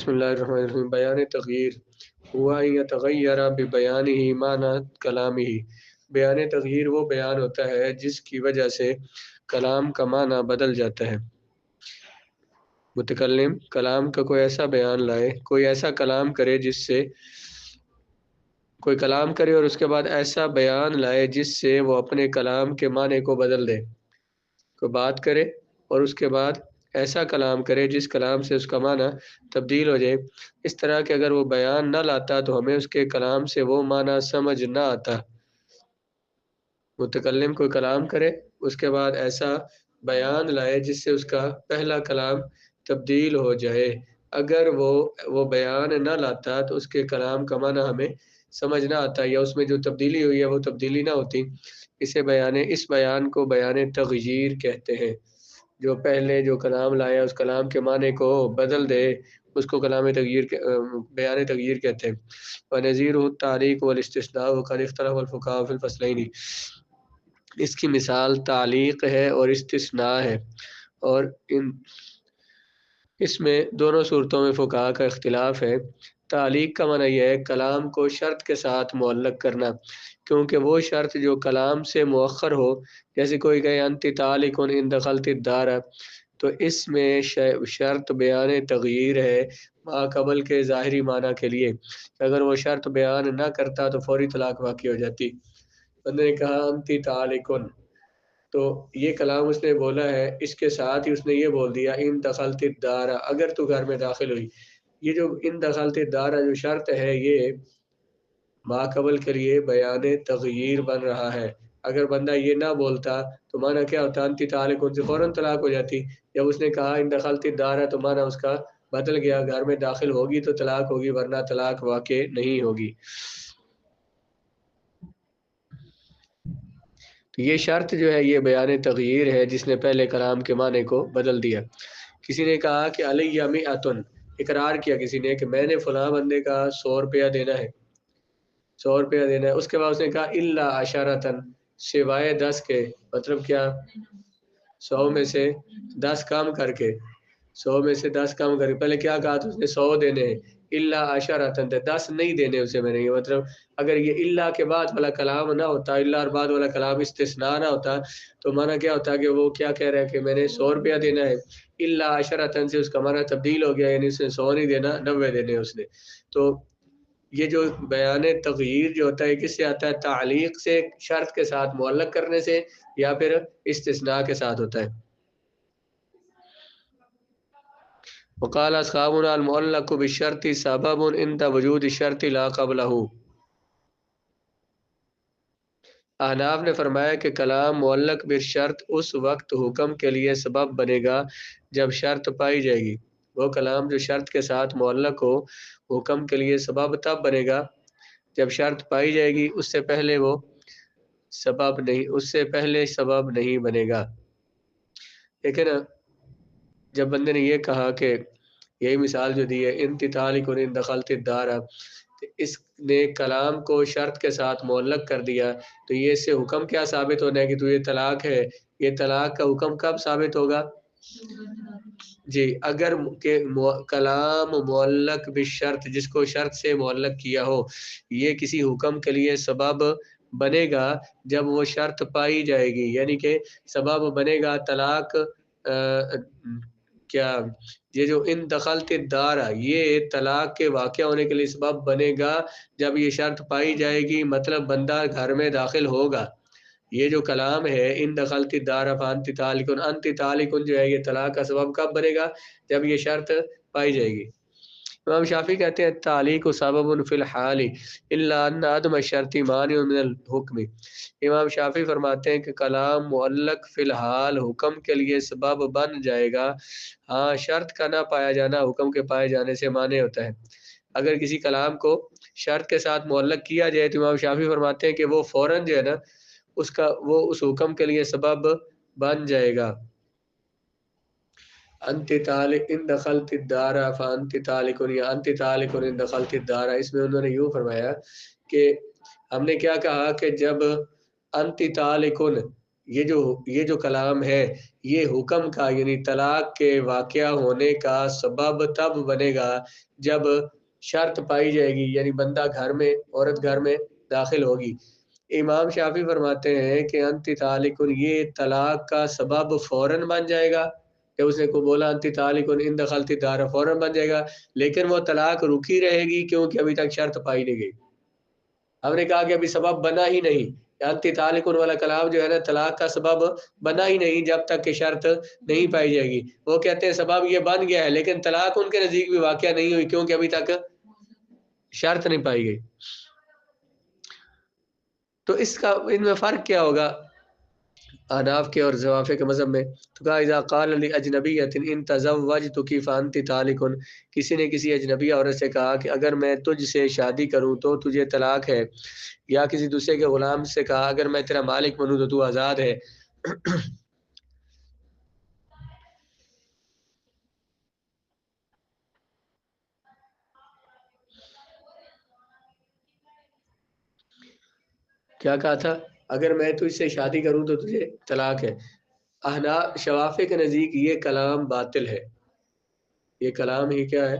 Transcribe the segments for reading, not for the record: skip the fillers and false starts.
بسم اللہ الرحمن الرحیم۔ بیان تغییر ہوا یتغیر ببیانہ معنی کلامہ۔ بیان تغییر وہ بیان ہوتا ہے جس کی وجہ سے کلام کا معنی بدل جاتا ہے۔ متکلم کلام کا کوئی ایسا بیان لائے، کوئی ایسا کلام کرے جس سے کوئی کلام کرے اور اس کے بعد ایسا بیان لائے جس سے وہ اپنے کلام کے معنی کو بدل دے۔ کوئی بات کرے اور اس کے بعد ایسا کلام کرے جس کلام سے اس کا معنی تبدیل ہو جائے۔ اس طرح کہ اگر وہ بیان نہ لاتا تو ہمیں اس کے کلام سے وہ معنی سمجھ نہ آتا۔ متکلم کوئی کلام کرے اس کے بعد ایسا بیان لائے جس سے اس کا پہلا کلام تبدیل ہو جائے۔ اگر وہ بیان نہ لاتا تو اس کے کلام کا معنی ہمیں سمجھ نہ آتا، یا اس میں جو تبدیلی ہوئی ہے وہ تبدیلی نہ ہوتی۔ اس بیان کو بیان تغییر کہتے ہیں۔ جو پہلے جو کلام لایا اس کلام کے معنی کو بدل دے اس کو بیان تغییر کہتے ہیں۔ وَنَظِيرُهُ التَّعْلِيقُ وَالِاسْتِثْنَاءُ وَقَدِ اخْتَلَفَ الْفُقَهَاءُ فِي الْفَصْلَيْنِ۔ اس کی مثال تعلیق ہے اور استثناء ہے، اور اس میں دونوں صورتوں میں فقہاء کا اختلاف ہے۔ تعلیق کا معنی یہ ہے کلام کو شرط کے ساتھ معلق کرنا، کیونکہ وہ شرط جو کلام سے مؤخر ہو، جیسے کوئی کہے انت طالق ان دخلت الدار، تو اس میں شرط بیان تغییر ہے ما قبل کے ظاہری معنی کے لیے۔ اگر وہ شرط بیان نہ کرتا تو فوری طلاق واقع ہو جاتی۔ بندے نے کہا انت طالق، تو یہ کلام اس نے بولا ہے، اس کے ساتھ ہی اس نے یہ بول دیا ان دخلت الدار، اگر تو گھر میں داخل ہوئی۔ یہ جو ان دخلت الدار جو شرط ہے یہ ما قبل کے لیے بیان تغییر بن رہا ہے۔ اگر بندہ یہ نہ بولتا تو معنی کیا ہوتا؟ انت طالق، ان سے فوراً طلاق ہو جاتی۔ جب اس نے کہا ان دخلت الدار تو معنی اس کا بدل گیا، گھر میں داخل ہوگی تو طلاق ہوگی ورنہ طلاق واقع نہیں ہوگی۔ تو یہ شرط جو ہے یہ بیان تغییر ہے جس نے پہلے کلام کے معنی کو بدل دیا۔ کسی نے کہا کہ علیہ مئۃ، اقرار کیا کسی نے کہ میں نے فلاں بندے کا 100 روپیہ دینا ہے، 100 روپیہ دینا ہے۔ اس کے بعد اس نے کہا الا عشرۃ، سوائے 10 کے، مطلب کیا؟ 100 میں سے 10 کم کر کے، 100 میں سے 10 کم کر کے، پہلے کیا کہا تو اس نے 100 دینے ہیں، الا عشرۃ، 10 نہیں دینے اسے میں نے۔ یہ مطلب اگر یہ الا کے بعد والا کلام نہ ہوتا، الا اور بعد والا کلام استثناء نہ ہوتا تو معنی کیا ہوتا کہ وہ کیا کہہ رہا ہے کہ میں نے 100 روپیہ دینا ہے، الا عشرۃ سے اس کا معنی تبدیل ہو گیا، یعنی اس نے 100 نہیں دینا، 90 دینے اس نے۔ تو یہ جو بیان تغییر جو ہوتا ہے کس سے آتا ہے؟ تعلیق سے، شرط کے ساتھ معلق کرنے سے، یا پھر استثناء کے ساتھ ہوتا ہے۔ وقال اصحابنا المعلق بالشرط سبب عند وجود الشرط لا قبلہ۔ احناف نے فرمایا کہ کلام معلق بالشرط اس وقت حکم کے لیے سبب بنے گا جب شرط پائی جائے گی۔ وہ کلام جو شرط کے ساتھ معلق ہو حکم کے لیے سبب تب بنے گا جب شرط پائی جائے گی، اس سے پہلے وہ سبب نہیں، اس سے پہلے سبب نہیں بنے گا۔ لیکن جب بندے نے یہ کہا کہ یہی مثال جو دی ہے انت طالق ان دخلت الدار، اس نے کلام کو شرط کے ساتھ معلق کر دیا، تو یہ اس سے حکم کیا ثابت ہونا ہے کہ تو یہ طلاق ہے۔ یہ طلاق کا حکم کب ثابت ہوگا؟ جی، اگر کہ کلام معلق بالشرط، جس کو شرط سے معلق کیا ہو، یہ کسی حکم کے لیے سبب بنے گا جب وہ شرط پائی جائے گی، یعنی کہ سبب بنے گا طلاق کیا؟ یہ جو ان دخلت الدار، یہ طلاق کے واقع ہونے کے لیے سبب بنے گا جب یہ شرط پائی جائے گی، مطلب بندہ گھر میں داخل ہوگا۔ یہ جو کلام ہے ان دخلت الدار فانت طالق، انت طالق جو ہے، یہ طلاق کا سبب کب بنے گا؟ جب یہ شرط پائی جائے گی۔ امام شافعی کہتے ہیں تعلیق سبب فی الحال الا ان عدم الشرط مانع من الحکم۔ امام شافعی فرماتے ہیں کہ کلام معلق فی الحال حکم کے لیے سبب بن جائے گا، ہاں شرط کا نہ پایا جانا حکم کے پائے جانے سے مانع ہوتا ہے۔ اگر کسی کلام کو شرط کے ساتھ معلق کیا جائے تو امام شافعی فرماتے ہیں کہ وہ فوراً جو ہے نا وہ اس حکم کے لیے سبب بن جائے گا۔ انت طالق ان دخلت الدار فانت طالق، یا انت طالق ان دخلت الدار، اس میں انہوں نے یوں فرمایا کہ ہم نے کیا کہا کہ جب انت طالق یہ جو کلام ہے یہ حکم کا یعنی طلاق کے واقعہ ہونے کا سبب تب بنے گا جب شرط پائی جائے گی، یعنی بندہ گھر میں، عورت گھر میں داخل ہوگی۔ امام شافعی فرماتے ہیں کہ انتی طالقن، یہ طلاق کا سبب فوراً بن جائے گا، جب اس نے کو بولا انتی طالقن ان دخلتی دار، فوراً بن جائے گا، لیکن وہ طلاق رکی رہے گی کیونکہ ابھی تک شرط پائی نہیں گئی۔ ہم نے کہا کہ ابھی سبب بنا ہی نہیں، انتی طالقن والا کلام جو ہے نا طلاق کا سبب بنا ہی نہیں جب تک کہ شرط نہیں پائی جائے گی۔ وہ کہتے ہیں سبب یہ بن گیا ہے لیکن طلاق ان کے نزدیک بھی واقعہ نہیں ہوئی کیونکہ ابھی تک شرط نہیں پائی گئی۔ تو اس کا ان میں فرق کیا ہوگا احناف کے اور زوافے کے مذہب میں؟ تو کہا اذا قال لاجنبیۃ ان تزوجتک فانت طالق، کسی نے کسی اجنبی عورت سے کہا کہ اگر میں تجھ سے شادی کروں تو تجھے طلاق ہے، یا کسی دوسرے کے غلام سے کہا اگر میں تیرا مالک بنوں تو تو آزاد ہے۔ کیا کہا تھا؟ اگر میں تجھ سے شادی کروں تو تجھے طلاق ہے۔ احناف شوافے کے نزدیک یہ کلام باطل ہے، یہ کلام ہی کیا ہے؟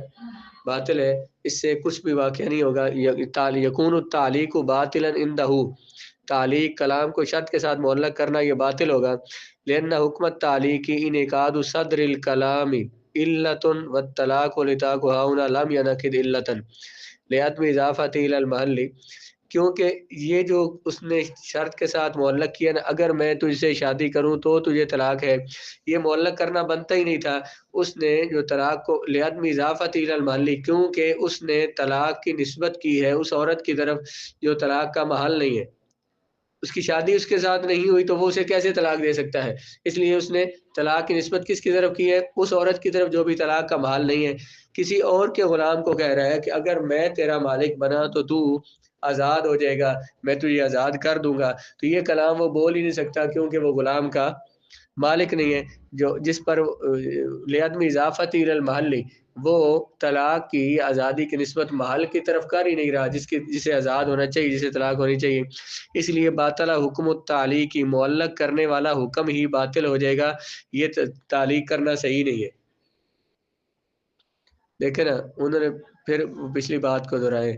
باطل ہے، اس سے کچھ بھی واقعہ نہیں ہوگا۔ یکون التعلیق باطلا عنده، تعلیق کلام کو شرط کے ساتھ معلق کرنا یہ باطل ہوگا، لأن حکم التعلیق انعقاد صدر الکلام علت والطلاق لطاق هنا لم ينعقد علتا لعدم اضافت الى المحل، کیونکہ یہ جو اس نے شرط کے ساتھ معلق کیا نا اگر میں تجھ سے شادی کروں تو تجھے طلاق ہے، یہ معلق کرنا بنتا ہی نہیں تھا۔ اس نے جو طلاق کو لعدم اضافت الى المحل، کیونکہ اس نے طلاق کی نسبت کی ہے اس عورت کی طرف جو طلاق کا محل نہیں ہے، اس کی شادی اس کے ساتھ نہیں ہوئی تو وہ اسے کیسے طلاق دے سکتا ہے؟ اس لیے اس نے طلاق کی نسبت کس کی طرف کی ہے؟ اس عورت کی طرف جو بھی طلاق کا محل نہیں ہے۔ کسی اور کے غلام کو کہہ رہا ہے کہ اگر میں تیرا مالک بنا تو تو آزاد ہو جائے گا، میں تجھے آزاد کر دوں گا، تو یہ کلام وہ بول ہی نہیں سکتا کیونکہ وہ غلام کا مالک نہیں ہے، جو جس پر لعدم اضافت الى المحل، وہ طلاق کی آزادی کی نسبت محل کی طرف کر ہی نہیں رہا جسے آزاد ہونا چاہیے، جسے طلاق ہونی چاہیے۔ اس لیے باطل حکم التعلیق کی معلق کرنے والا حکم ہی باطل ہو جائے گا، یہ تعلیق کرنا صحیح نہیں ہے۔ دیکھیں نا انہوں نے پھر پچھلی بات کو دہرائے،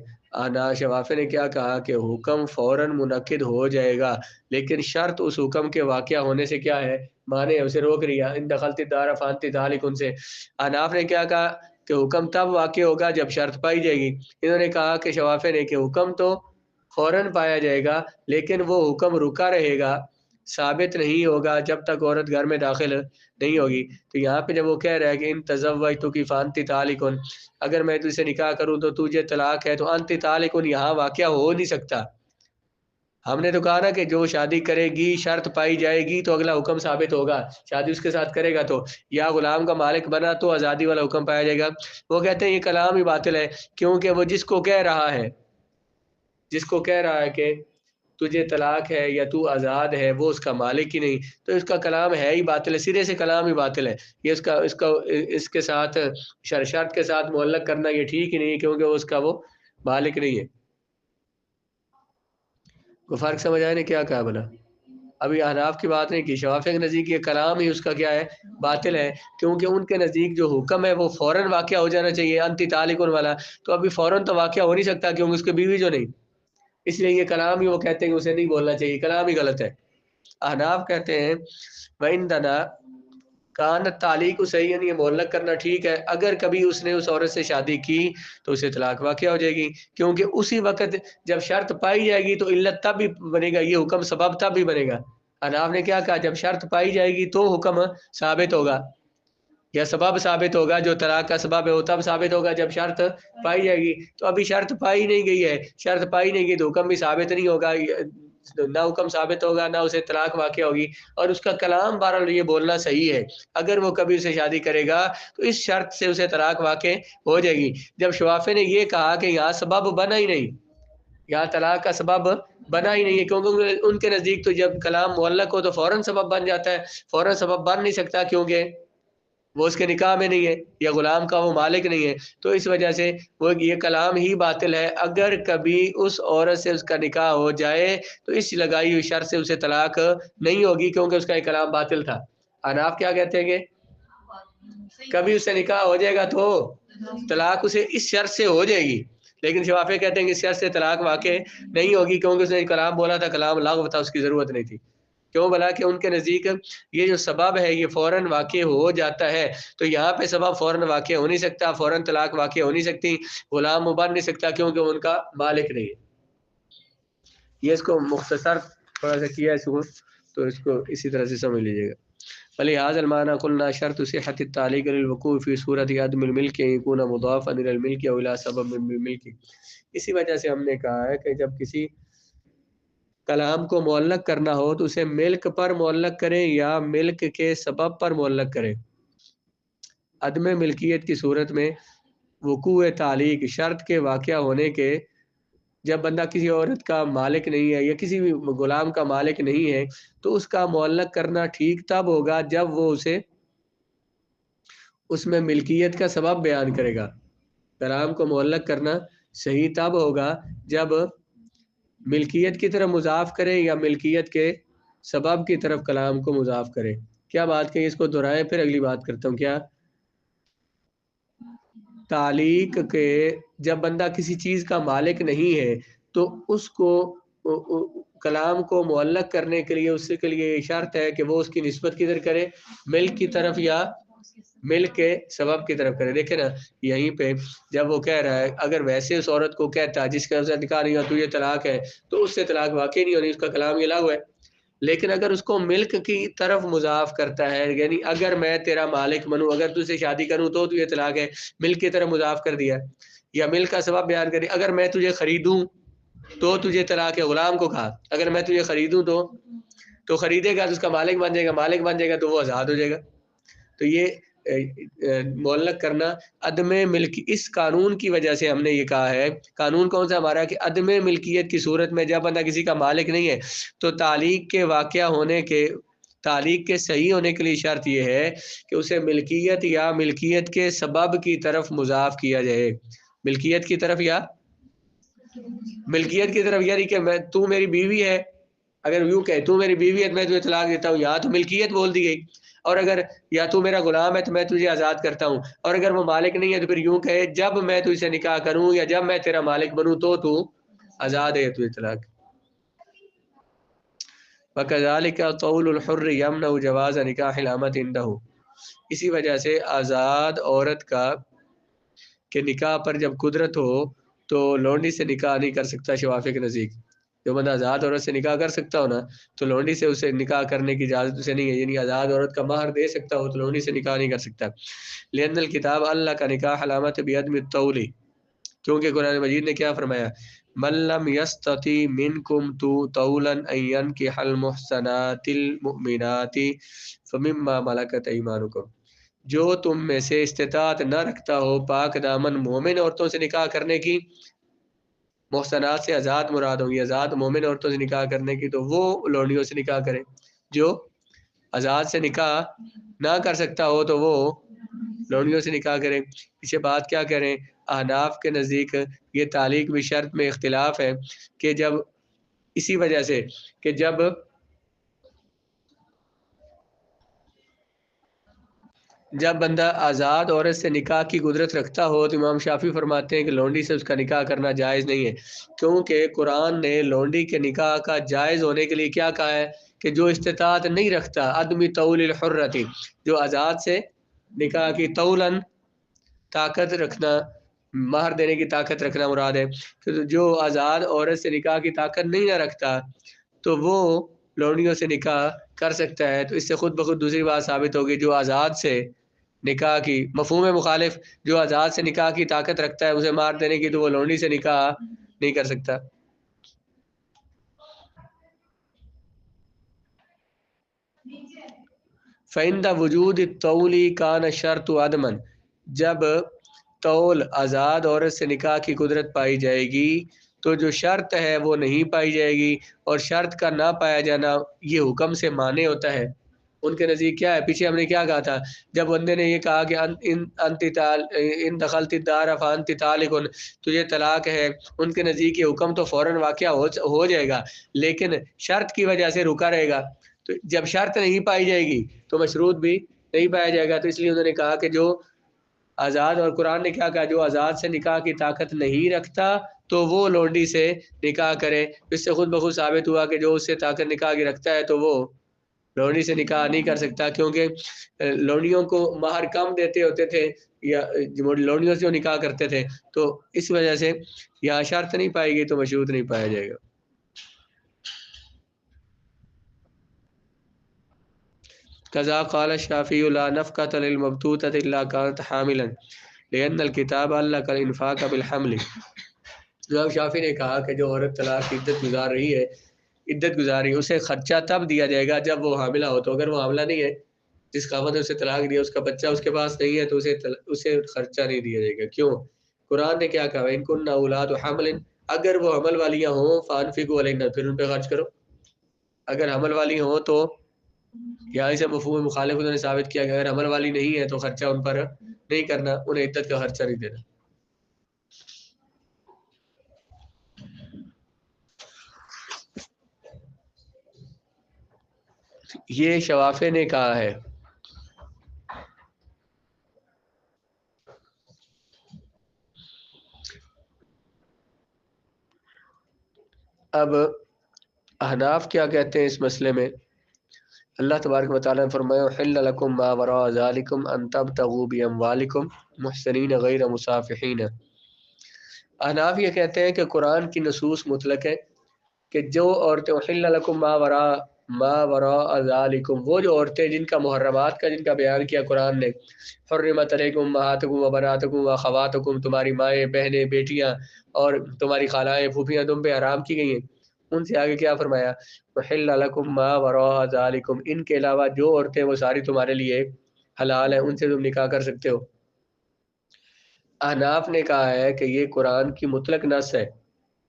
شوافے نے کیا کہا کہ حکم فوراً منعقد ہو جائے گا لیکن شرط اس حکم کے واقعہ ہونے سے کیا ہے؟ مانے اسے روک رہا، ان دخلت الدار فانت طالق ان سے۔ احناف نے کیا کہا کہ حکم تب واقع ہوگا جب شرط پائی جائے گی۔ انہوں نے کہا کہ شوافے نے کہ حکم تو فوراً پایا جائے گا لیکن وہ حکم رکا رہے گا، ثابت نہیں ہوگا جب تک عورت گھر میں داخل نہیں ہوگی۔ تو یہاں پہ جب وہ کہہ رہا ہے کہ ان تزوجتک فانت طالق، اگر میں تجھ سے نکاح کروں تو تجھے طلاق ہے، تو انت طالق یہاں واقعہ ہو نہیں سکتا۔ ہم نے تو کہا نا کہ جو شادی کرے گی شرط پائی جائے گی تو اگلا حکم ثابت ہوگا، شادی اس کے ساتھ کرے گا تو یا غلام کا مالک بنا تو آزادی والا حکم پایا جائے گا۔ وہ کہتے ہیں یہ کلام ہی باطل ہے کیونکہ وہ جس کو کہہ رہا ہے کہ تجھے طلاق ہے یا تو آزاد ہے وہ اس کا مالک ہی نہیں، تو اس کا کلام ہے ہی باطل ہے، سرے سے کلام ہی باطل ہے۔ یہ اس کے ساتھ شرط کے ساتھ معلق کرنا یہ ٹھیک ہی نہیں کیونکہ اس کا وہ مالک نہیں ہے۔ کو فرق سمجھ آئے نے کیا کہا بنا؟ ابھی احناف کی بات نہیں کی، شوافی کے نزدیک یہ کلام ہی اس کا کیا ہے؟ باطل ہے، کیونکہ ان کے نزدیک جو حکم ہے وہ فوراً واقعہ ہو جانا چاہیے انتی طالق والا، تو ابھی فوراً تو واقعہ ہو نہیں سکتا کیونکہ اس کے بیوی جو نہیں، اس لیے یہ کلام ہی وہ کہتے ہیں کہ اسے نہیں بولنا چاہیے، کلام ہی غلط ہے۔ احناف کہتے ہیں وَإِنْدَنَا کانت تعلیق صحیح، یعنی یہ معلق کرنا ٹھیک ہے، اگر کبھی اس نے اس عورت سے شادی کی تو اسے طلاق واقع ہو جائے گی، کیونکہ اسی وقت جب شرط پائی جائے گی تو علت تب بھی بنے گا، یہ حکم سبب تب بھی بنے گا۔ احناف نے کیا کہا؟ جب شرط پائی جائے گی تو حکم ثابت ہوگا یا سبب ثابت ہوگا، جو طلاق کا سبب ہے وہ تب ثابت ہوگا جب شرط پائی جائے گی، تو ابھی شرط پائی نہیں گئی ہے، شرط پائی نہیں گئی تو حکم بھی ثابت نہیں ہوگا، نہ حکم ثابت ہوگا نہ اسے طلاق واقع ہوگی، اور اس کا کلام بہرحال یہ بولنا صحیح ہے، اگر وہ کبھی اسے شادی کرے گا تو اس شرط سے اسے طلاق واقع ہو جائے گی۔ جب شوافے نے یہ کہا کہ یہاں سبب بنا ہی نہیں، یہاں طلاق کا سبب بنا ہی نہیں ہے، کیونکہ ان کے نزدیک تو جب کلام معلق ہو تو فوراً سبب بن جاتا ہے، فوراً سبب بن نہیں سکتا کیونکہ وہ اس کے نکاح میں نہیں ہے یا غلام کا وہ مالک نہیں ہے، تو اس وجہ سے وہ یہ کلام ہی باطل ہے۔ اگر کبھی اس عورت سے اس کا نکاح ہو جائے تو اس لگائی ہوئی شرط سے اسے طلاق نہیں ہوگی، کیونکہ اس کا یہ کلام باطل تھا۔ حناف کیا کہتے ہیں کہ کبھی اس سے نکاح ہو جائے گا تو طلاق اسے اس شرط سے ہو جائے گی، لیکن شفافی کہتے ہیں کہ اس شرط سے طلاق واقع نہیں ہوگی، کیونکہ اس نے کلام بولا تھا، کلام لغو تھا، اس کی ضرورت نہیں تھی۔ کیوں بلا کہ ان کے نزدیک یہ جو سبب ہے یہ فوراً واقع ہو جاتا ہے، تو یہاں پہ سبب فوراً واقع ہو نہیں سکتا، فوراً طلاق واقع ہو نہیں سکتی، غلام وہ بن نہیں سکتا کیونکہ وہ ان کا مالک نہیں ہے۔ یہ اس کو مختصر تھوڑا سا کیا ہے اس کو، تو اس کو اسی طرح سے سمجھ لیجیے گا۔ ولهذا المعنى قلنا شرط صحة التعليق للوقوع في صورة عدم الملك يكون مضافا إلى الملك أو إلى سبب من الملك۔ اسی وجہ سے ہم نے کہا ہے کہ جب کسی کلام کو معلق کرنا ہو تو اسے ملک پر معلق کریں یا ملک کے سبب پر معلق کریں۔ عدم ملکیت کی صورت میں وقوع تعلیق شرط کے واقع ہونے کے، جب بندہ کسی عورت کا مالک نہیں ہے یا کسی بھی غلام کا مالک نہیں ہے تو اس کا معلق کرنا ٹھیک تب ہوگا جب وہ اسے اس میں ملکیت کا سبب بیان کرے گا۔ کلام کو معلق کرنا صحیح تب ہوگا جب ملکیت کی طرف مضاف کرے یا ملکیت کے سبب کی طرف کلام کو مضاف کرے۔ کیا بات کہی، اس کو دہرائیں پھر اگلی بات کرتا ہوں۔ کیا تعلیق کے جب بندہ کسی چیز کا مالک نہیں ہے تو اس کو کلام کو معلق کرنے کے لیے اس کے لیے شرط ہے کہ وہ اس کی نسبت کدھر کرے، ملک کی طرف یا ملک کے سبب کی طرف کرے۔ دیکھیں نا یہیں پہ جب وہ کہہ رہا ہے اگر ویسے اس عورت کو کہتا ہے جس کا اسے نکاح نہیں ہوا تو یہ طلاق ہے، تو اس سے طلاق واقع نہیں ہونی، اس کا کلام یہ لاغو ہے۔ لیکن اگر اس کو ملک کی طرف مضاف کرتا ہے، یعنی اگر میں تیرا مالک بنوں، اگر تجھ سے شادی کروں تو یہ طلاق ہے، ملک کی طرف مضاف کر دیا، یا ملک کا سبب بیان کر دیا، اگر میں تجھے خریدوں تو تجھے طلاق ہے، غلام کو کہا اگر میں تجھے خریدوں تو خریدے گا تو اس کا مالک بن جائے گا، مالک بن جائے گا تو وہ آزاد ہو جائے گا۔ تو یہ معلق کرنا عدم ملک، اس قانون کی وجہ سے ہم نے یہ کہا ہے، قانون کون سا ہمارا کہ عدم ملکیت کی صورت میں جب بندہ کسی کا مالک نہیں ہے تو تعلیق کے واقعہ ہونے کے، تعلیق کے صحیح ہونے کے لیے شرط یہ ہے کہ اسے ملکیت یا ملکیت کے سبب کی طرف مضاف کیا جائے، ملکیت کی طرف یا ملکیت کی طرف، یعنی کہ میں تو میری بیوی ہے، اگر یوں کہ تو میری بیوی ہے تو میں تجھے طلاق دیتا ہوں، یہاں تو ملکیت بول دی گئی، اور اگر یا تو میرا غلام ہے تو میں تجھے آزاد کرتا ہوں، اور اگر وہ مالک نہیں ہے تو پھر یوں کہے جب میں تجھ سے نکاح کروں یا جب میں تیرا مالک بنوں تو آزاد ہے، تجھے طلاق۔ وَكَذَلِكَ طَوْلُ الْحُرِّ يَمْنَعُ جَوَازَ نِكَاحِ الْأَمَةِ عِنْدَهُ۔ اسی وجہ سے آزاد عورت کا کہ نکاح پر جب قدرت ہو تو لونڈی سے نکاح نہیں کر سکتا شوافی کے نزدیک۔ جو بندہ آزاد عورت سے نکاح کر سکتا ہو نا تو لونڈی سے اسے نکاح کرنے کی اجازت اسے نہیں ہے، یعنی آزاد عورت کا مہر دے سکتا ہو تو لونڈی سے نکاح نہیں کر سکتا۔ لأن الکتاب اللہ کا نکاح علامت بعدم الطول، کیونکہ قرآن مجید نے کیا فرمایا، من لم یستطع منکم طولا ان ينکح المحصنات المؤمنات فمما ملکت ایمانکم، جو تم میں سے استطاعت نہ رکھتا ہو پاک دامن مومن عورتوں سے نکاح کرنے کی، محسنات سے آزاد مراد ہوگی، آزاد مومن عورتوں سے نکاح کرنے کی تو وہ لونڈیوں سے نکاح کریں، جو آزاد سے نکاح نہ کر سکتا ہو تو وہ لونڈیوں سے نکاح کریں۔ اسے بات کیا کریں، احناف کے نزدیک یہ تعلیق بھی شرط میں اختلاف ہے کہ جب اسی وجہ سے کہ جب بندہ آزاد عورت سے نکاح کی قدرت رکھتا ہو تو امام شافعی فرماتے ہیں کہ لونڈی سے اس کا نکاح کرنا جائز نہیں ہے، کیونکہ قرآن نے لونڈی کے نکاح کا جائز ہونے کے لیے کیا کہا ہے کہ جو استطاعت نہیں رکھتا، عدم طول الحرتی، جو آزاد سے نکاح کی طولن طاقت رکھنا، مہر دینے کی طاقت رکھنا مراد ہے، کہ جو آزاد عورت سے نکاح کی طاقت نہیں نہ رکھتا تو وہ لونڈیوں سے نکاح کر سکتا ہے۔ تو اس سے خود بخود دوسری بات ثابت ہوگی، جو آزاد سے نکاح کی مفہوم مخالف، جو آزاد سے نکاح کی طاقت رکھتا ہے اسے مار دینے کی، تو وہ لونڈی سے نکاح نہیں کر سکتا۔ فَإِنْدَ وُجُودِ الطَّوْلِ كَانَ الشَّرْطُ عَدْمًا، جب طول آزاد عورت سے نکاح کی قدرت پائی جائے گی تو جو شرط ہے وہ نہیں پائی جائے گی، اور شرط کا نہ پایا جانا یہ حکم سے مانے ہوتا ہے، ان کے نزدیک کیا ہے؟ پیچھے ہم نے کیا کہا تھا؟ جب بندے نے یہ کہا کہ ان دخلت الدار فانت طالق، تجھے طلاق ہے، ان کے نزدیک یہ حکم تو فوراً واقع ہو جائے گا، لیکن شرط کی وجہ سے رکا رہے گا۔ تو جب شرط نہیں پائی جائے گی تو مشروط بھی نہیں پایا جائے گا، تو اس لیے انہوں نے کہا کہ جو آزاد، اور قرآن نے کیا کہا؟ جو آزاد سے نکاح کی طاقت نہیں رکھتا تو وہ لونڈی سے نکاح کرے۔ اس سے خود بخود ثابت ہوا کہ جو اس سے طاقت نکاح کی رکھتا ہے تو وہ لونڈی سے نکاح نہیں کر سکتا، کیونکہ لونڈیوں کو مہر کم دیتے ہوتے تھے، یا لونڈیوں سے نکاح کرتے تھے، تو اس وجہ سے یہاں شرط نہیں پائے گی تو مشروط نہیں پایا جائے گا۔ قضا قال الشافعی لا نفقۃ للمبتوتۃ الا كانت حاملا لان الكتاب علق الانفاق بالحمل۔ امام شافعی نے کہا کہ جو عورت طلاق کی عدت گزار رہی ہے، اسے خرچہ تب دیا جائے گا جب وہ حاملہ ہو۔ تو اگر وہ حاملہ نہیں ہے، جس خاوند نے اسے طلاق دیا، اس کا بچہ اس کے پاس نہیں ہے، تو اسے خرچہ نہیں دیا جائے گا۔ کیوں؟ قرآن نے کیا کہا؟ ان کن اولاد حمل، اگر وہ حمل والیاں ہوں فانفقوا علیہن، پھر ان پہ خرچ کرو۔ اگر حمل والی ہوں تو یہاں سے مفہوم مخالف انہوں نے ثابت کیا کہ اگر عمل والی نہیں ہے تو خرچہ ان پر نہیں کرنا، انہیں عدت کا خرچہ نہیں دینا۔ یہ شوافے نے کہا ہے۔ اب احناف کیا کہتے ہیں اس مسئلے میں؟ اللہ تبارک و تعالیٰ نے فرمایا حل لکم ما وراء ذالکم ان تبتغوا باموالکم محسنین غیر مصافحین۔ احناف یہ کہتے ہیں کہ قرآن کی نصوص مطلق ہے کہ جو عورتیں حل لکم ما وراء ذالکم، وہ جو عورتیں جن کا محرمات کا جن کا بیان کیا قرآن نے، حرمت علیکم امہاتکم و بناتکم و اخواتکم، تمہاری مائیں، بہنیں، بیٹیاں اور تمہاری خالائیں، پھوپھیاں تم پہ حرام کی گئی ہیں۔ ان سے آگے کیا فرمایا؟ وحل لکم ما وراء ذالکم، ان کے علاوہ جو عورتیں وہ ساری تمہارے لیے حلال ہیں، ان سے تم نکاح کر سکتے ہو۔ احناف نے کہا ہے کہ یہ قرآن کی مطلق نص ہے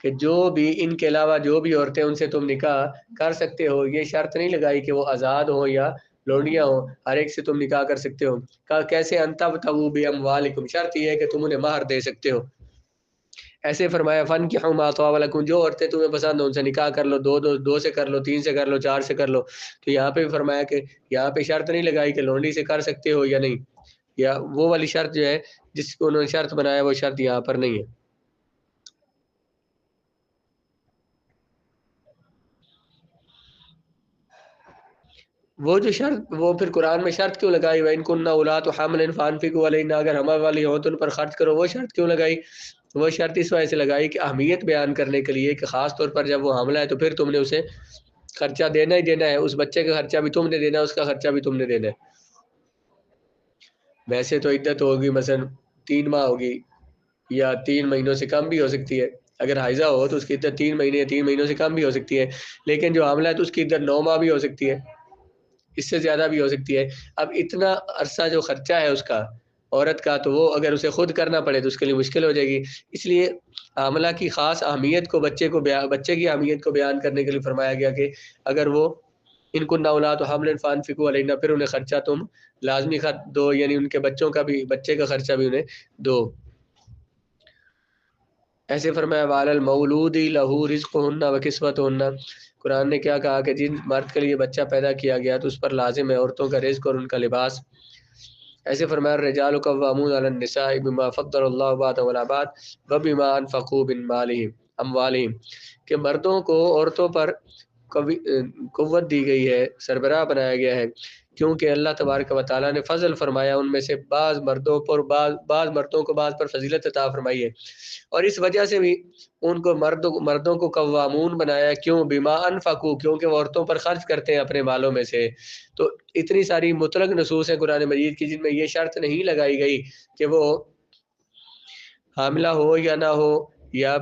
کہ جو بھی ان کے علاوہ جو بھی عورتیں ان سے تم نکاح کر سکتے ہو، یہ شرط نہیں لگائی کہ وہ آزاد ہوں یا لونڈیاں ہوں، ہر ایک سے تم نکاح کر سکتے ہو۔ کہا کیسے؟ ان تبتغوا باموالکم، شرط یہ ہے کہ تم انہیں مہر دے سکتے ہو۔ ایسے فرمایا فانکحوا ما طاب لکم، جو عورتیں تمہیں پسند ہوں ان سے نکاح کر لو، دو سے کر لو، 3 سے کر لو، 4 سے کر لو۔ تو یہاں پہ بھی فرمایا کہ یہاں پہ شرط نہیں لگائی کہ لونڈی سے کر سکتے ہو یا نہیں، یا وہ والی شرط جو ہے جس کو انہوں نے شرط بنایا وہ شرط یہاں پر نہیں ہے۔ وہ جو شرط، وہ پھر قرآن میں شرط کیوں لگائی؟ وَإِن كُنَّ أُولَاتُ حَمْلٍ فَأَنفِقُوا عَلَيْهِنَّ، اگر حمل والی ہوں تو ان پر خرچ کرو، وہ شرط کیوں لگائی؟ وہ شرط اس وجہ سے لگائی کہ اہمیت بیان کرنے کے لیے، کہ خاص طور پر جب وہ حاملہ ہے تو پھر تم نے اسے خرچہ دینا ہی دینا ہے، اس بچے کا خرچہ بھی تم نے دینا ہے، اس کا خرچہ بھی تم نے دینا ہے۔ ویسے تو عدت ہوگی مثلا 3 ماہ ہوگی، یا 3 مہینوں سے کم بھی ہو سکتی ہے۔ اگر حائضہ ہو تو اس کی عدت 3 مہینے یا 3 مہینوں سے کم بھی ہو سکتی ہے، لیکن جو حاملہ ہے تو اس کی عدت 9 ماہ بھی ہو سکتی ہے، اس سے زیادہ بھی ہو سکتی ہے۔ اب اتنا عرصہ جو خرچہ ہے اس کا، عورت کا، تو وہ اگر اسے خود کرنا پڑے تو اس کے لیے مشکل ہو جائے گی۔ اس لیے حاملہ کی خاص اہمیت کو بچے کی اہمیت کو بیان کرنے کے لیے فرمایا گیا کہ اگر وہ ان کن اولاد حمل فانفقوا علیہن، پھر انہیں خرچہ تم لازمی دو، یعنی ان کے بچوں کا بھی، بچے کا خرچہ بھی انہیں دو۔ ایسے فرمایا وعلی المولود لہ رزقہن وکسوتہن، قرآن نے کیا کہا کہ جن مرد کے لیے بچہ پیدا کیا گیا تو اس پر لازم ہے عورتوں کا رزق اور ان کا لباس۔ ایسے فرمایا الرجال قوامون علی النساء بما فضل اللہ بعضهم علی بعض وبما انفقوا من اموالہم، کہ مردوں کو عورتوں پر قوت دی گئی ہے، سربراہ بنایا گیا ہے، کیونکہ اللہ تبارک و تعالیٰ نے فضل فرمایا ان میں سے بعض مردوں پر، بعض مردوں کو بعض پر فضیلت عطا فرمائی ہے، اور اس وجہ سے بھی ان کو مردوں کو قوامون بنایا۔ کیوں؟ بما انفقوا، کیونکہ وہ عورتوں پر خرچ کرتے ہیں اپنے مالوں میں سے۔ تو اتنی ساری مطلق نصوص ہیں قرآن مجید کی جن میں یہ شرط نہیں لگائی گئی کہ وہ حاملہ ہو یا نہ ہو، یا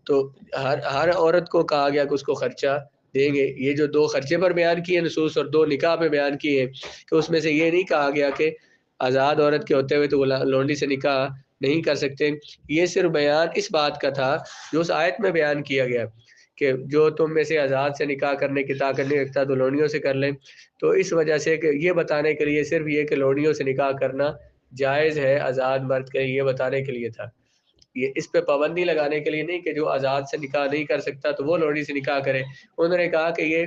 تو ہر عورت کو کہا گیا کہ اس کو خرچہ دیں گے۔ یہ جو 2 خرچے پر بیان کیے نصوص اور 2 نکاح پہ بیان کیے ہیں، کہ اس میں سے یہ نہیں کہا گیا کہ آزاد عورت کے ہوتے ہوئے تو لونڈی سے نکاح نہیں کر سکتے۔ یہ صرف بیان اس بات کا تھا جو اس آیت میں بیان کیا گیا کہ جو تم میں سے آزاد سے نکاح کرنے کی طاقت نہیں رکھتا تو لونڈیوں سے کر لیں. تو اس وجہ سے کہ یہ بتانے کے لیے صرف یہ کہ لونڈیوں سے نکاح کرنا جائز ہے آزاد مرد کے لیے، یہ بتانے کے لیے تھا. یہ اس پہ پابندی لگانے کے لیے نہیں کہ جو آزاد سے نکاح نہیں کر سکتا تو وہ لونڈی سے نکاح کرے. انہوں نے کہا کہ یہ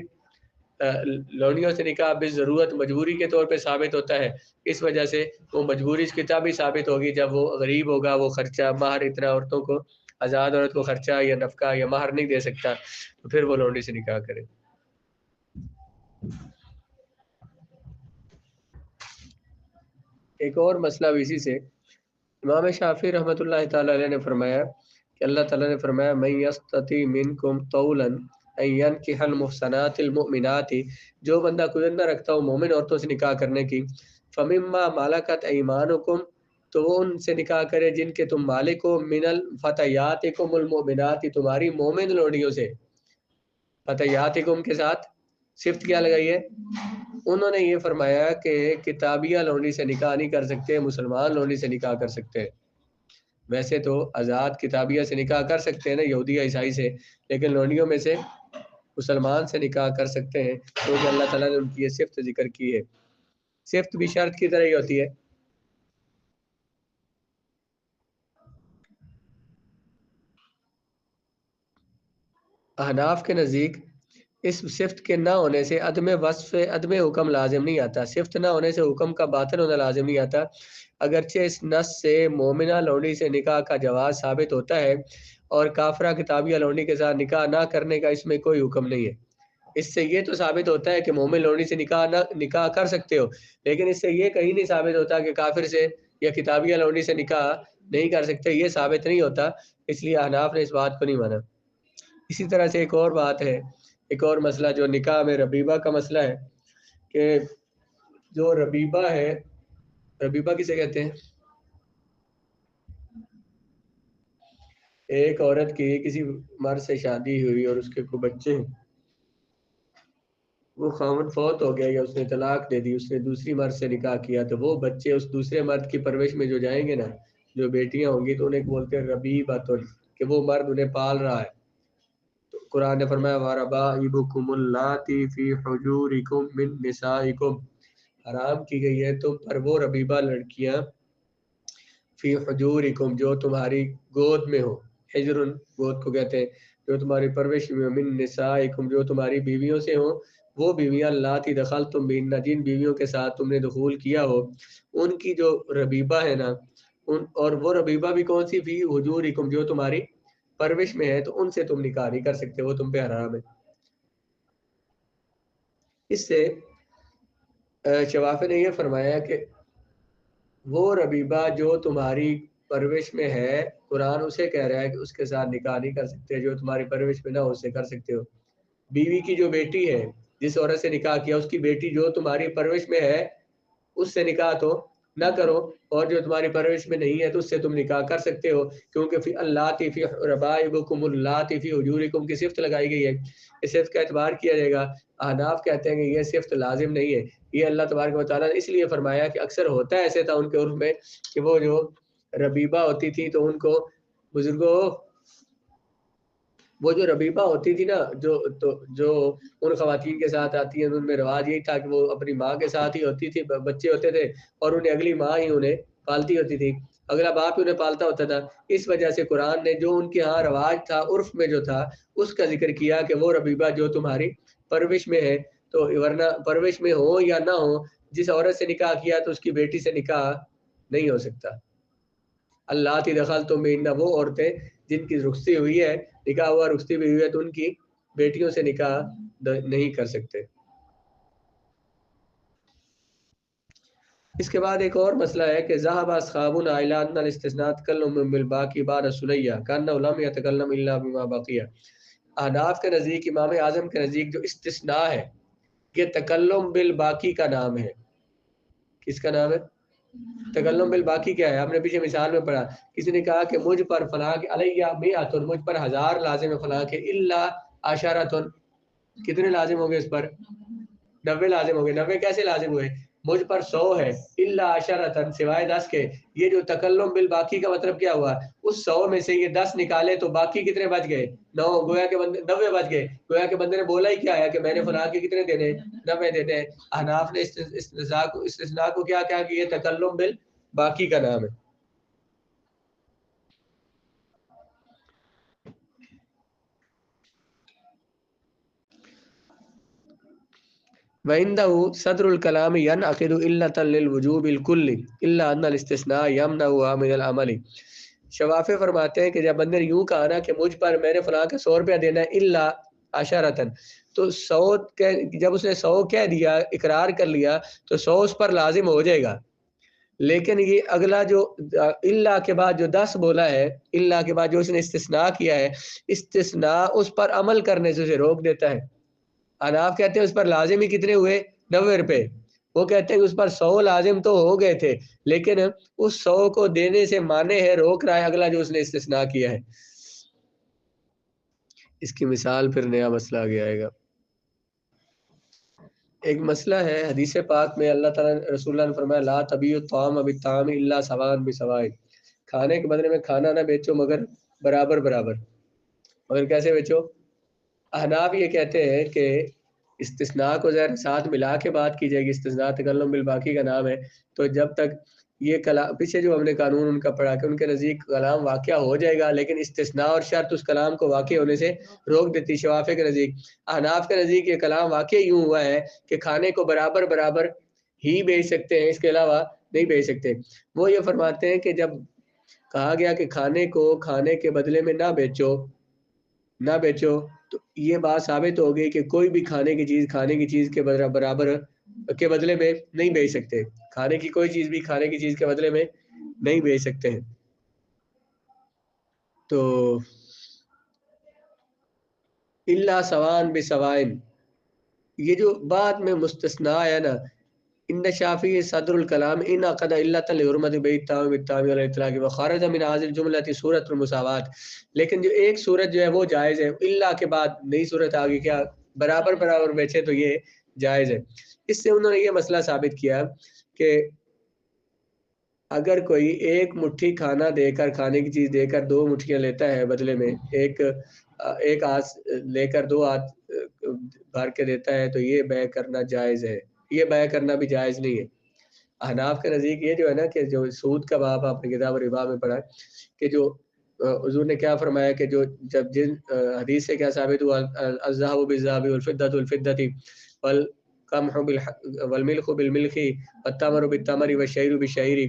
لونڈیوں سے نکاح بالضرورت مجبوری کے طور پہ ثابت ہوتا ہے، اس وجہ سے وہ مجبوری اس کتاب بھی ثابت ہوگی. جب وہ غریب ہوگا، وہ خرچہ مہر اتنا عورتوں کو، آزاد عورت کو خرچہ یا نفقہ یا مہر نہیں دے سکتا تو پھر وہ لونڈی سے نکاح کرے. ایک اور مسئلہ بھی اسی سے، امام شافعی رحمۃ اللہ تعالی علیہ نے فرمایا کہ اللہ تعالیٰ نے فرمایا من یستطیع منکم طولا ان ینکح المحصنات المؤمنات، جو بندہ قدرت نہ رکھتا ہو مومن عورتوں سے نکاح کرنے کی، فمما ملکت ایمانکم، تو وہ ان سے نکاح کرے جن کے تم مالک ہو، من الفتیاتکم المؤمنات، تمہاری مومن لوڑیوں سے. فتیاتکم کے ساتھ صفت کیا لگائی ہے؟ انہوں نے یہ فرمایا کہ کتابیہ لونڈی سے نکاح نہیں کر سکتے، مسلمان لونڈی سے نکاح کر سکتے ہیں. ویسے تو آزاد کتابیہ سے نکاح کر سکتے ہیں نا، یہودی عیسائی سے، لیکن لونڈیوں میں سے مسلمان سے نکاح کر سکتے ہیں کیونکہ اللہ تعالیٰ نے ان کی یہ صفت ذکر کی ہے. صفت بھی شرط کی طرح ہی ہوتی ہے. احناف کے نزدیک اس صفت کے نہ ہونے سے عدم وصف عدم حکم لازم نہیں آتا. صفت نہ ہونے سے حکم کا باطن ہونا لازم نہیں آتا. اگرچہ اس نص سے مومنہ لونڈی سے نکاح کا جواز ثابت ہوتا ہے اور کافرہ کتابیہ لونڈی کے ساتھ نکاح نہ کرنے کا اس میں کوئی حکم نہیں ہے. اس سے یہ تو ثابت ہوتا ہے کہ مومن لونڈی سے نکاح کر سکتے ہو، لیکن اس سے یہ کہیں نہیں ثابت ہوتا کہ کافر سے یا کتابیہ لونڈی سے نکاح نہیں کر سکتے. یہ ثابت نہیں ہوتا، اس لیے احناف نے اس بات کو نہیں مانا. اسی طرح سے ایک اور بات ہے، ایک اور مسئلہ جو نکاح میں ربیبہ کا مسئلہ ہے کہ جو ربیبہ ہے، ربیبہ کسے کہتے ہیں؟ ایک عورت کی کسی مرد سے شادی ہوئی اور اس کے کوئی بچے ہیں، وہ خاوند فوت ہو گیا یا اس نے طلاق دے دی، اس نے دوسری مرد سے نکاح کیا، تو وہ بچے اس دوسرے مرد کی پرورش میں جو جائیں گے نا، جو بیٹیاں ہوں گی تو انہیں بولتے ہیں ربیبۃ، کہ وہ مرد انہیں پال رہا ہے. تو قرآن نے فرمایا وَرَبَائِبُكُمُ اللَّاتِي فِي حُجُورِكُم مِّن نِّسَائِكُم، حرام کی گئی ہے تم پر وہ ربیبہ لڑکیاں، فی حجورکم جو تمہاری گود میں ہو، حجر گود کو کہتے ہیں، جو تمہاری پرورش میں، من نسائکم جو تمہاری بیویوں سے ہوں، وہ بیویاں لاتی دخلتم بہن جن بیویوں کے ساتھ تم نے دخول کیا ہو، ان کی جو ربیبہ ہے نا، اور وہ ربیبہ بھی کون سی؟ فی حجورکم جو تمہاری پرورش میں ہے، تو ان سے تم نکاح نہیں کر سکتے، وہ تم پہ حرام ہے. اس سے شوافی نے یہ فرمایا کہ وہ ربیبہ جو تمہاری پرورش میں ہے، قرآن اسے کہہ رہا ہے کہ اس کے ساتھ نکاح نہیں کر سکتے، جو تمہاری پرورش میں نہ ہو اس سے کر سکتے ہو. بیوی کی جو بیٹی ہے، جس عورت سے نکاح کیا، اس کی بیٹی جو تمہاری پرورش میں ہے اس سے نکاح تو نہ کرو، اور جو تمہاری پرورش میں نہیں ہے تو اس سے تم نکاح کر سکتے ہو، کیونکہ فی اللاتی فی ربائبکم اللاتی فی حجورکم کی صفت لگائی گئی ہے. اس صفت کا اعتبار کیا جائے گا. احناف کہتے ہیں کہ یہ صفت لازم نہیں ہے، یہ اللہ تبارک و تعالیٰ نے اس لیے فرمایا کہ اکثر ہوتا ہے ایسے تھا ان کے عرف میں کہ وہ جو ربیبہ ہوتی تھی تو ان کو بزرگوں، وہ جو ربیبہ ہوتی تھی نا، جو ان خواتین کے ساتھ آتی ہیں، ان میں رواج یہی تھا کہ وہ اپنی ماں کے ساتھ ہی ہوتی تھی، بچے ہوتے تھے اور انہیں اگلی ماں ہی انہیں پالتی ہوتی تھی، اگلا باپ ہی انہیں پالتا ہوتا تھا. اس وجہ سے قرآن نے جو ان کے ہاں رواج تھا، عرف میں جو تھا، اس کا ذکر کیا کہ وہ ربیبہ جو تمہاری پرورش میں ہے. تو ورنہ پرورش میں ہو یا نہ ہو، جس عورت سے نکاح کیا تو اس کی بیٹی سے نکاح نہیں ہو سکتا. اللہ تی دخل تم بہن، وہ عورتیں جن کی رخصتی ہوئی ہے، نکاح ہوا رخصتی بھی ہوئی ہے، تو ان کی بیٹیوں سے نکاح نہیں کر سکتے. اس کے بعد ایک اور مسئلہ ہے کہ ذهب اصحاب الى ان الاستثناء تکلم بالباقی بعد سلیہ کان لم يتکلم الا بما بقي. احناف کے نزدیک، امام اعظم کے نزدیک جو استثناء ہے یہ تکلم بالباقی کا نام ہے. کس کا نام ہے؟ تکلم بالباقی کیا ہے؟ آپ نے پیچھے مثال میں پڑھا، کسی نے کہا کہ مجھ پر فلاں کے علیہ مئۃ، مجھ پر 1000 لازم ہے فلاں کے، الا عشرۃ، کتنے لازم ہو گئے اس پر؟ 90 لازم ہو گئے. 90 کیسے لازم ہوئے؟ مجھ پر 100 ہے، الا عشرۃ سوائے 10 کے. یہ جو تکلم بالباقی کا مطلب کیا ہوا؟ اس 100 میں سے یہ 10 نکالے تو باقی کتنے بچ گئے؟ 9. گویا کہ 90 بچ گئے. گویا کہ بندے نے بولا ہی کیا ہے کہ میں نے فلاں کے کتنے دینے؟ 90 دینے ہیں. احناف نے استثناء کو کیا کہا کہ یہ تکلم بالباقی کا نام ہے. وعنده صدر الكلام ينعقد إلا للوجوب الكلي إلا أن الاستثناء يمنع من العمل. شوافی فرماتے ہیں کہ جب بندے نے یوں کہا نا کہ مجھ پر میں نے فلاں کا 100 روپیہ دینا ہے الا عشرۃ، تو 100 جب اس نے 100 کہہ دیا، اقرار کر لیا، تو 100 اس پر لازم ہو جائے گا. لیکن یہ اگلا جو الا کے بعد جو 10 بولا ہے، الا کے بعد جو اس نے استثناء کیا ہے، استثناء اس پر عمل کرنے سے اسے روک دیتا ہے. اناف کہتے ہیں اس پر لازم ہی کتنے ہوئے؟ 90 روپے. وہ کہتے ہیں کہ اس پر 100 لازم تو ہو گئے تھے، لیکن اس 100 کو دینے سے مانے ہے، روک رہا ہے اگلا جو اس نے استثناء کیا ہے. اس کی مثال پھر نیا مسئلہ آگے آئے گا. ایک مسئلہ ہے حدیث پاک میں اللہ تعالیٰ رسول اللہ نے فرمایا لا تبیع الطعام بالطعام الا سواء بسواء. کھانے کے بدلے میں کھانا نہ بیچو مگر برابر برابر. مگر کیسے بیچو؟ احناف یہ کہتے ہیں کہ استثناء کو ذرا ساتھ ملا کے بات کی جائے گی. استثناء تکلم بالباقی کا نام ہے، تو جب تک یہ کلام پیچھے جو ہم نے قانون ان کا پڑھا کہ ان کے نزدیک کلام واقع ہو جائے گا، لیکن استثناء اور شرط اس کلام کو واقع ہونے سے روک دیتی. شوافی کے نزدیک، احناف کے نزدیک یہ کلام واقع یوں ہوا ہے کہ کھانے کو برابر برابر ہی بیچ سکتے ہیں، اس کے علاوہ نہیں بیچ سکتے. وہ یہ فرماتے ہیں کہ جب کہا گیا کہ کھانے کو کھانے کے بدلے میں نہ بیچو، تو یہ بات ثابت ہو گئی کہ کوئی بھی کھانے کی چیز کے برابر کے بدلے میں نہیں بیچ سکتے. کھانے کی کوئی چیز بھی کھانے کی چیز کے بدلے میں نہیں بیچ سکتے ہیں. تو الا سواء بسواء، یہ جو بعد میں مستثنیٰ ہے نا، ان شافی صدر الکلام ان عقد علت لحرمت بیع الطعام بالطعام علی الاطلاق وخرج من هذه الجملة صورت المساوات. لیکن جو ایک صورت جو ہے وہ جائز ہے، الا کے بعد نئی صورت آگے کیا برابر برابر بیچے تو یہ جائز ہے. اس سے انہوں نے یہ مسئلہ ثابت کیا کہ اگر کوئی ایک مٹھی کھانا دے کر، کھانے کی چیز دے کر 2 مٹھیاں لیتا ہے بدلے میں، ایک ہاتھ لے کر 2 ہاتھ بھر کے دیتا ہے، تو یہ بیع کرنا جائز ہے. یہ بیع کرنا بھی جائز نہیں ہے. احناف کے نزدیک یہ جو ہے نا کہ جو سود کا باب آپ نے کتاب ربا میں پڑھا کہ جو حضور نے کیا فرمایا کہ جو جب جن حدیث سے کیا ثابت ہوا الذهب بالذهب والفضة بالفضة والقمح والملح بالملح والتمر بالتمر والشعير بالشعير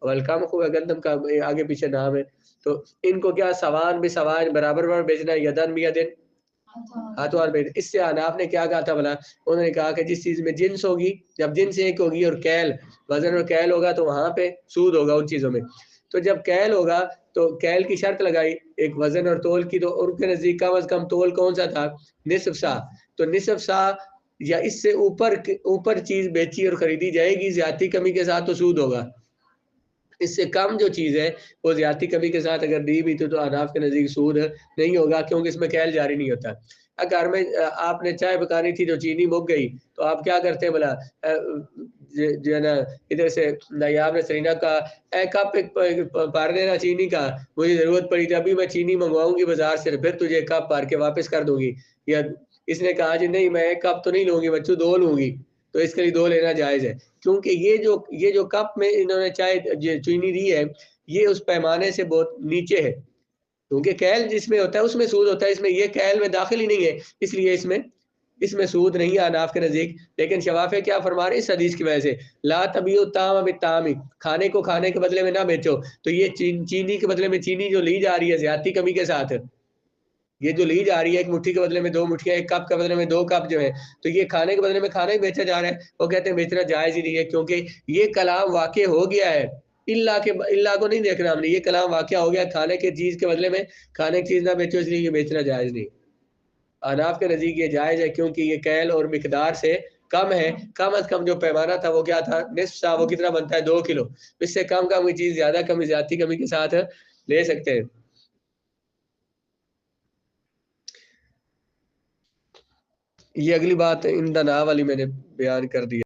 والقمح گندم کا آگے پیچھے نام ہے. تو ان کو کیا سوان بسوان برابر برابر بیچنا ہے، یدن بیدن ہاتھوں ہاتھ بیچ. اس سے احناف نے کیا کہا تھا بلا؟ انہوں نے کہا کہ جس چیز میں جنس ہوگی، جب جنس ایک ہوگی اور کیل وزن اور کیل ہوگا تو وہاں پہ سود ہوگا ان چیزوں میں. تو جب کیل ہوگا تو کیل کی شرط لگائی ایک وزن اور تول کی، تو ان کے نزدیک کم از کم تول کون سا تھا؟ نصف سا. تو نصف سا یا اس سے اوپر چیز بیچی اور خریدی جائے گی زیادتی کمی کے ساتھ تو سود ہوگا. اس سے کم جو چیز ہے وہ زیادتی کمی کے ساتھ اگر دی بھی تو احناف کے نزدیک سود نہیں ہوگا، کیونکہ اس میں کیل جاری نہیں ہوتا. اگر میں آپ نے چائے پکانی تھی جو چینی مک گئی تو آپ کیا کرتے ہیں بلا؟ جو ہے نا ادھر سے نایاب نے سرینا کا اے کپ پار دینا چینی کا، مجھے ضرورت پڑی تھی، ابھی میں چینی منگواؤں گی بازار سے، پھر تجھے کپ پار کے واپس کر دوں گی. یا اس نے کہا جی نہیں میں ایک کپ تو نہیں لوں گی بچوں 2 لوں گی، تو اس کے لیے 2 لینا جائز ہے. کیونکہ یہ جو کپ میں انہوں نے چائے چینی دی ہے یہ اس پیمانے سے بہت نیچے ہے، کیونکہ کیل جس میں ہوتا ہے اس میں سود ہوتا ہے، اس میں یہ کیل میں داخل ہی نہیں ہے، اس لیے اس میں سود نہیں ہے احناف کے نزدیک. لیکن شوافی کیا فرما رہے ہیں اس حدیث کی وجہ سے لا تبیع الطعام بالطعام، کھانے کو کھانے کے بدلے میں نہ بیچو. تو یہ چینی کے بدلے میں چینی جو لی جا رہی ہے زیادتی کمی کے ساتھ، یہ جو لی جا رہی ہے ایک مٹھی کے بدلے میں 2 مٹھیاں، ایک کپ کے بدلے میں 2 کپ جو ہے، تو یہ کھانے کے بدلے میں کھانا ہی بیچا جا رہا ہے. وہ کہتے ہیں بیچنا جائز ہی نہیں ہے، کیونکہ یہ کلام واقع ہو گیا ہے. اللہ کو نہیں دیکھنا ہم نے، یہ کلام واقع ہو گیا کھانے کی چیز کے بدلے میں کھانے کی چیز نہ بیچو، اس لیے یہ بیچنا جائز نہیں. احناف کے نزدیک یہ جائز ہے کیونکہ یہ کیل اور مقدار سے کم ہے. کم از کم جو پیمانہ تھا وہ کیا تھا؟ نصف سا. وہ کتنا بنتا ہے؟ 2 کلو. اس سے کم کی چیز زیادہ کمی زیادتی کمی کے ساتھ لے سکتے ہیں. یہ اگلی بات اندنا والی میں نے بیان کر دی.